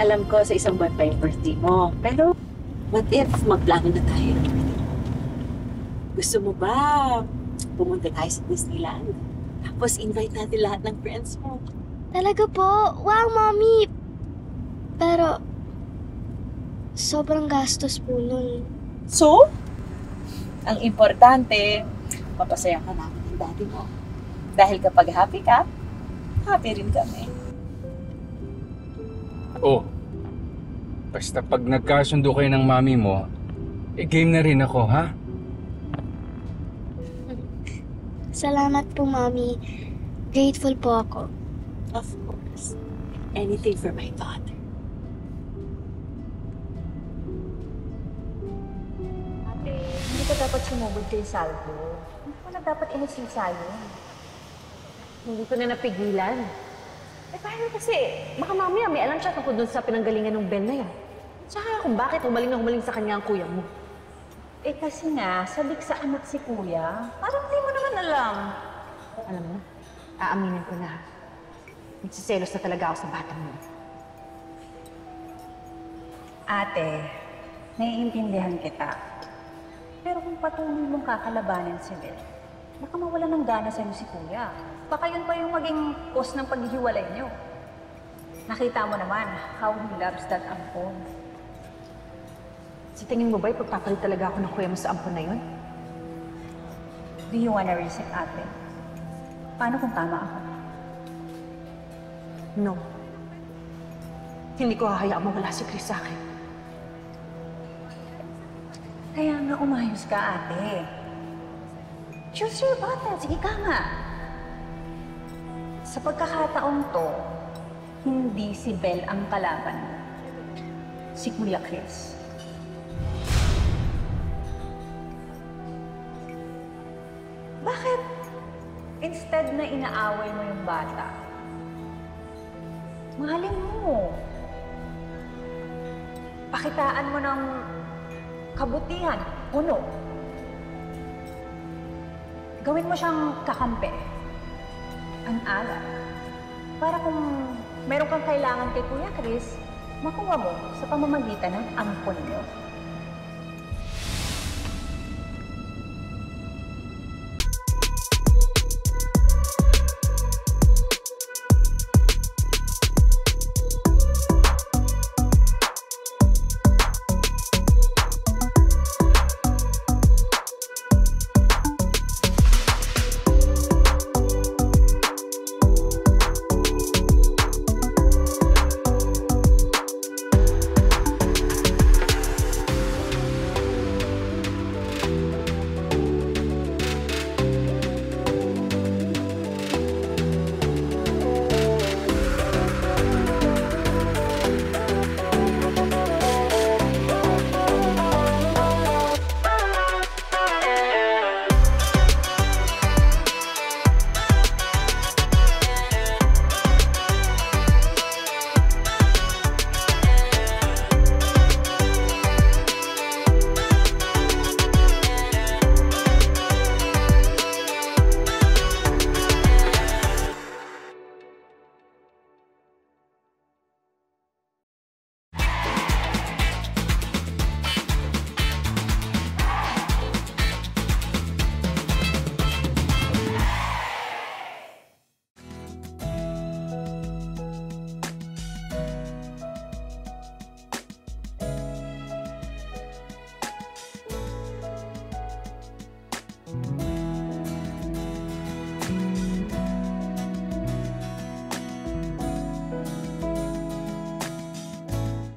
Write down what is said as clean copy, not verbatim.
Alam ko sa isang buwan pa yung birthday mo. Pero, what if magplano na tayo? Gusto mo ba pumunta tayo sa Disneyland? Tapos invite natin lahat ng friends mo. Talaga po? Wow, Mommy! Pero, sobrang gastos po nun. So, ang importante, mapasaya ka namin ng daddy mo. Dahil kapag happy ka, happy rin kami. Oh, basta pag nagkasundo kayo ng mami mo, game na rin ako, ha? Salamat po, Mommy. Grateful po ako. Of course. Anything for my daughter. Ate, hindi ka dapat sumugod kay Salvo. Hindi ko na dapat inisisa yun. Hindi ko na napigilan. Eh paano kasi, baka mamaya may alam siya tungkol dun sa pinanggalingan ng Ben na yan. Tsaka kung bakit humaling sa kanya ang kuya mo. Eh kasi nga, sabik sa anak si Kuya. Parang hindi mo naman alam. Alam mo, aaminin ko na. Nagsiselos na talaga ako sa batang mo. Ate, naiintindihan kita. Pero kung patuloy mong kakalabanin si Bel, baka mawala ng gana sa'yo si Kuya. Baka yun pa yung maging cause ng paghihiwalay niyo. Nakita mo naman how he loves that ampon. Sa tingin mo ba, ipagpapalit talaga ako ng kuya mo sa ampon na yun? Do you wanna risk it, ate? Paano kung tama ako? No. Hindi ko hahayaang mawala si Chris sa akin. Kaya nga umayos ka, ate. Choose your battle. Sige ka nga. Sa pagkakataong to, hindi si Bel ang kalaban mo. Si Kuya Chris. Bakit instead na inaaway mo yung bata, mahalin mo. Pakitaan mo ng kabutihan, puno. Gawin mo siyang kakampi. An ally. Para kung meron kang kailangan kay Kuya Chris, makuha mo sa pamamagitan ng ampon niyo.